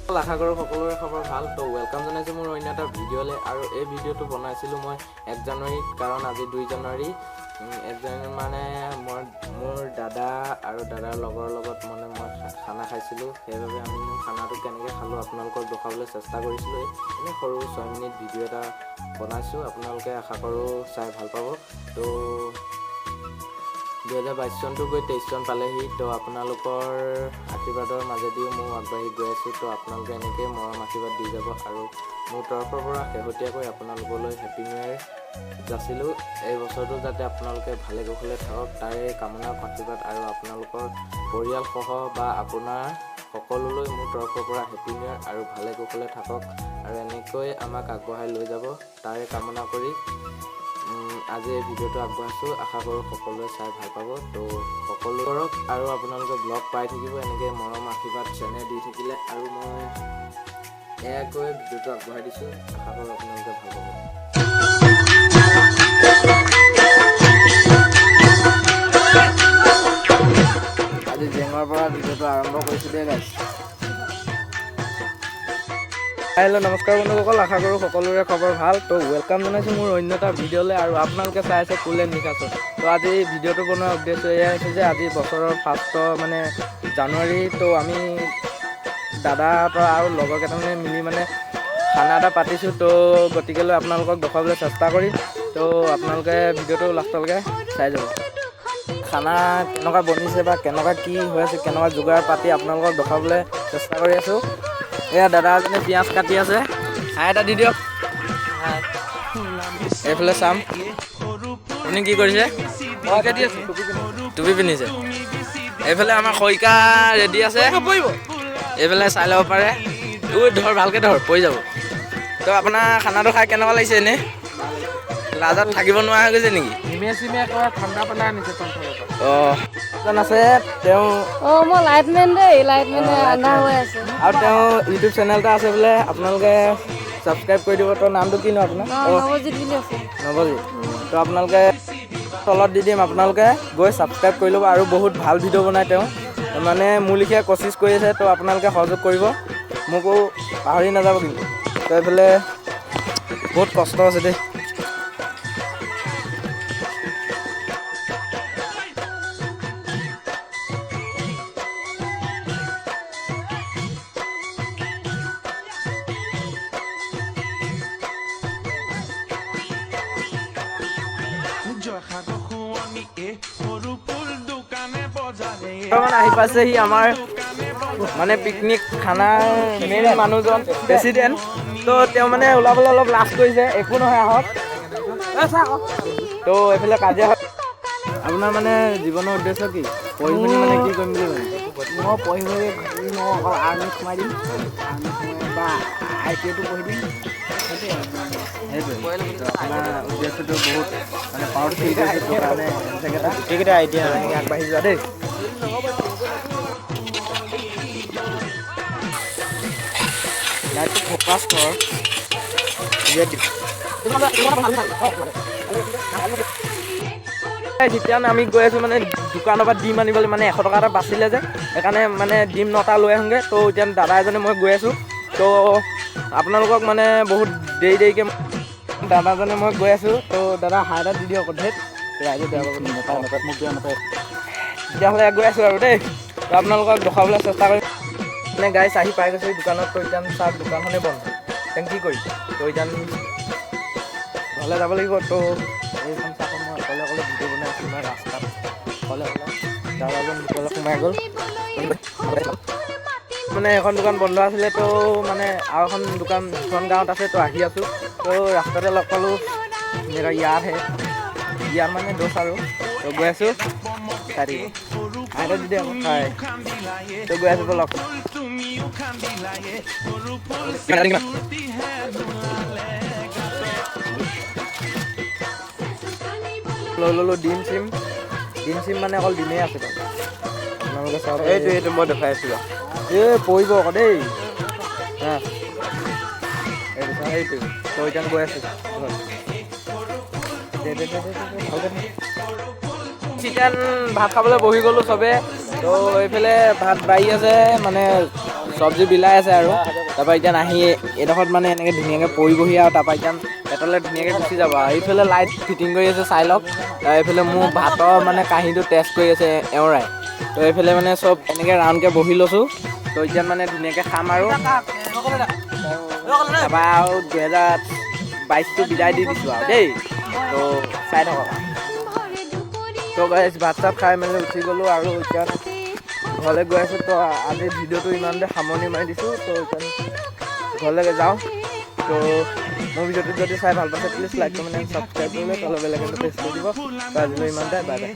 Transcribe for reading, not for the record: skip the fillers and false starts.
আশা কৰোঁ সকলোৰে খবৰ ভাল। তো ৱেলকাম জনাইছোঁ মোৰ অন্য এটা ভিডিঅ'লৈ। আৰু এই ভিডিঅ'টো বনাইছিলোঁ মই 1 জানুৱাৰীত, কাৰণ আজি 2 জানুৱাৰী। 1 জানুৱাৰী মানে মোৰ দাদা আৰু দাদাৰ লগৰ লগত মানে মই খানা খাইছিলোঁ। সেইবাবে আমি খানাটো কেনেকৈ খালোঁ আপোনালোকক দেখুৱাবলৈ চেষ্টা কৰিছিলোঁ। এনেই সৰু 6 মিনিট ভিডিঅ' এটা বনাইছোঁ, আপোনালোকে আশা কৰোঁ চাই ভাল পাব। তো 2022 চনটো গৈ 23 চন পালেহি। তো আপোনালোকৰ আশীৰ্বাদৰ মাজেদিও মই আগবাঢ়ি গৈ আছোঁ। তো আপোনালোকে এনেকৈ মৰম আশীৰ্বাদ দি যাব। আৰু মোৰ তৰফৰ পৰা শেহতীয়াকৈ আপোনালোকলৈ হেপী নিউ ইয়েৰ যাচিলোঁ। এই বছৰটো যাতে আপোনালোকে ভালে কুশলে থাকক, তাৰে কামনা আশীৰ্বাদ আৰু আপোনালোকৰ পৰিয়ালসহ বা আপোনাৰ সকলোলৈ মোৰ তৰফৰ পৰা হেপী নিউ ইয়েৰ আৰু ভালে কুশলে থাকক আৰু এনেকৈ আমাক আগবঢ়াই লৈ যাব, তাৰে কামনা কৰি আজি এই ভিডিঅ'টো আগবঢ়াইছোঁ। আশা কৰোঁ সকলোৱে চাই ভাল পাব। তো সকলো কৰক আৰু আপোনালোকে ব্লগ পাই থাকিব এনেকৈ মৰম আশীৰ্বাদ চেনেল দি থাকিলে। আৰু মই এয়াকৈ ভিডিঅ'টো আগবঢ়াই দিছোঁ। আশা কৰোঁ আপোনালোকে ভাল পাব। আজি জেঙৰ পৰা ভিডিঅ'টো আৰম্ভ কৰিছোঁ দেই গাইছ। হেল্ল' নমস্কাৰ বন্ধুসকল, আশা কৰোঁ সকলোৰে খবৰ ভাল। তো ৱেলকাম জনাইছোঁ মোৰ অন্য এটা ভিডিঅ'লৈ। আৰু আপোনালোকে চাই আছে কুল এণ্ড নিকাছৰ। তো আজি ভিডিঅ'টো বনোৱাৰ উদ্দেশ্য এয়াই হৈছে যে আজি বছৰৰ ফাৰ্ষ্ট মানে জানুৱাৰী। তো আমি দাদাহঁতৰ আৰু লগৰ কেইটামানে মিলি মানে খানা এটা পাতিছোঁ। তো গতিকেলৈ আপোনালোকক দেখুৱাবলৈ চেষ্টা কৰিম। তো আপোনালোকে ভিডিঅ'টো লাষ্টলৈকে চাই যাব। খানা কেনেকুৱা বনিছে বা কেনেকুৱা কি হৈ আছে, কেনেকুৱা যোগাৰ পাতি আপোনালোকক দেখুৱাবলৈ চেষ্টা কৰি আছোঁ। এয়া দাদা এজনে পিঁয়াজ কাটি আছে, হাই এটা দি দিয়ক। এইফালে চাম, আপুনি কি কৰিছে? টুপি পিন্ধিছে। এইফালে আমাৰ খৰিকা ৰেডি আছে, এইফালে চাই ল'ব পাৰে। ধৰ ভালকৈ ধৰ, পৰি যাব। তো আপোনাৰ খানাটো খাই কেনেকুৱা লাগিছে এনেই? লাজত থাকিব নোৱাৰা হৈ গৈছে নেকি? ঠাণ্ডা পেলাই আনিছে। অঁ, এজন আছে তেওঁ। মই লাইটমেন দেই, লাইটমেনে আন্ধাৰ হৈ আছে। আৰু তেওঁ ইউটিউব চেনেল এটা আছে বোলে, আপোনালোকে ছাবস্ক্ৰাইব কৰি দিব। তো নামটো কিনো আপোনাৰ? নৱজিত বুলি আছে। নৱজিত। তো আপোনালোকে তলত দি দিম, আপোনালোকে গৈ ছাবস্ক্ৰাইব কৰি ল'ব। আৰু বহুত ভাল ভিডিঅ' বনায় তেওঁ, মানে মোৰ লিখীয়া কচিছ কৰি আছে। তো আপোনালোকে সহযোগ কৰিব, মোকো পাহৰি নাযাব কিন্তু। তো এইফালে বহুত কষ্ট আছে দেই। মানে আহি পাইছেহি আমাৰ মানে পিকনিক খানাৰ মেইন মানুহজন, প্ৰেচিডেণ্ট। তো তেওঁ মানে ওলাবলৈ অলপ লাজ কৰিছে। একো নহয়, আহক। তো এইফালে কাজিয়া হয়। আপোনাৰ মানে জীৱনৰ উদ্দেশ্য কি? পঢ়ি শুনি মানে কি কৰিম বুলি ভাবিছে? মই পঢ়ি মই অকল আৰ্মিত সোমাই দিম। আৰ্মিত সোমাই বা ITI পঢ়ি দিম। সেইটোৱে আপোনাৰ উদ্দেশ্যটো বহুত মানে পাৱাৰফুল উদ্দেশ্যটোৰ কাৰণে গোটেইকেইটা আইডিয়া এনেকৈ আগবাঢ়ি যোৱা দেই। লাইটটো ফ'কাছ কৰ। যেতিয়া আমি গৈ আছোঁ মানে দোকানৰ পৰা ডিম আনিবলৈ, মানে 100 টকা এটা বাচিলে যে, সেইকাৰণে মানে ডিম 9টা লৈ আহোঁগৈ। তো এতিয়া দাদা এজনে মই গৈ আছোঁ। তো আপোনালোকক মানে বহুত দেৰিকৈ দাদাজনে মই গৈ আছোঁ। তো দাদা হাই এটা দি দিয়ক। ধেত ৰাইজে বেয়া পাব, মোক বেয়া নাপায়। তেতিয়াহ'লে গৈ আছোঁ আৰু দেই। তো আপোনালোকক দেখুৱাবলৈ চেষ্টা কৰিম। মানে গাইছ আহি পাই গৈছে দোকানত। তো এতিয়া চাওক দোকানখনেই বন্ধ। তেন কি কৰিম? তো এতিয়া ঘৰলৈ যাব লাগিব। তো এইখন চাওক, মই অকলে ভিডিঅ' বনাই আছোঁ ইমান ৰাস্তাত। অকলে দাদাজন ভিতৰলৈ সোমাই গ'ল। মানে এখন দোকান বন্ধ আছিলে। তো মানে আৰু এখন দোকান সিখন গাঁৱত আছে। তো আহি আছোঁ। তো ৰাস্তাতে লগ পালোঁ, মেৰা ইয়াৰ মানে দোষ আৰু। তো গৈ আছোঁ, চাই থাকিব। আইতা দিদি আকৌ হয়। তো গৈ আছোঁ বলক। লৈ ল'লোঁ ডিম চিম মানে অকল ডিমেই আছে তাত। আপোনালোকে চাওক, এইটো মই দেখাই আছোঁ। পৰিব আকৌ দেই। এইটো তো এতিয়া গৈ আছোঁ। চিকেন ভাত খাবলৈ বহি গ'লোঁ চবে। তো এইফালে ভাত বাঢ়ি আছে, মানে চব্জি বিলাই আছে আৰু তাৰপৰা এতিয়া নাহি এইডোখৰত মানে এনেকৈ ধুনীয়াকৈ পৰিবহি আৰু তাৰপৰা এতিয়া পেটলৈ ধুনীয়াকৈ গুচি যাব আৰু এইফালে লাইট ফিটিং কৰি আছে চাই লওক এইফালে মোৰ ভাতৰ মানে কাঁহীটো টেষ্ট কৰি আছে এওঁৰাই তো এইফালে মানে চব এনেকৈ ৰাউণ্ডকৈ বহি লৈছোঁ তো এতিয়া মানে ধুনীয়াকৈ খাম আৰু তাৰপৰা আৰু 2022টো বিদায় দি দিছোঁ আৰু দেই তো চাই থাকক তো গাইছ ভাত চাত খাই মেলি উঠি গ'লোঁ আৰু এতিয়া ঘৰলৈ গৈ আছোঁ তো আজিৰ ভিডিঅ'টো ইমানতে সামৰণি মাৰি দিছোঁ তো এতিয়া ঘৰলৈকে যাওঁ তো মোৰ ভিডিঅ'টো যদি চাই ভাল পাইছে please like comment and subscribe কৰিলে তলৰ বেল আইকনটো প্ৰেছ কৰি দিব তো আজিলৈ ইমানতে বাই বাই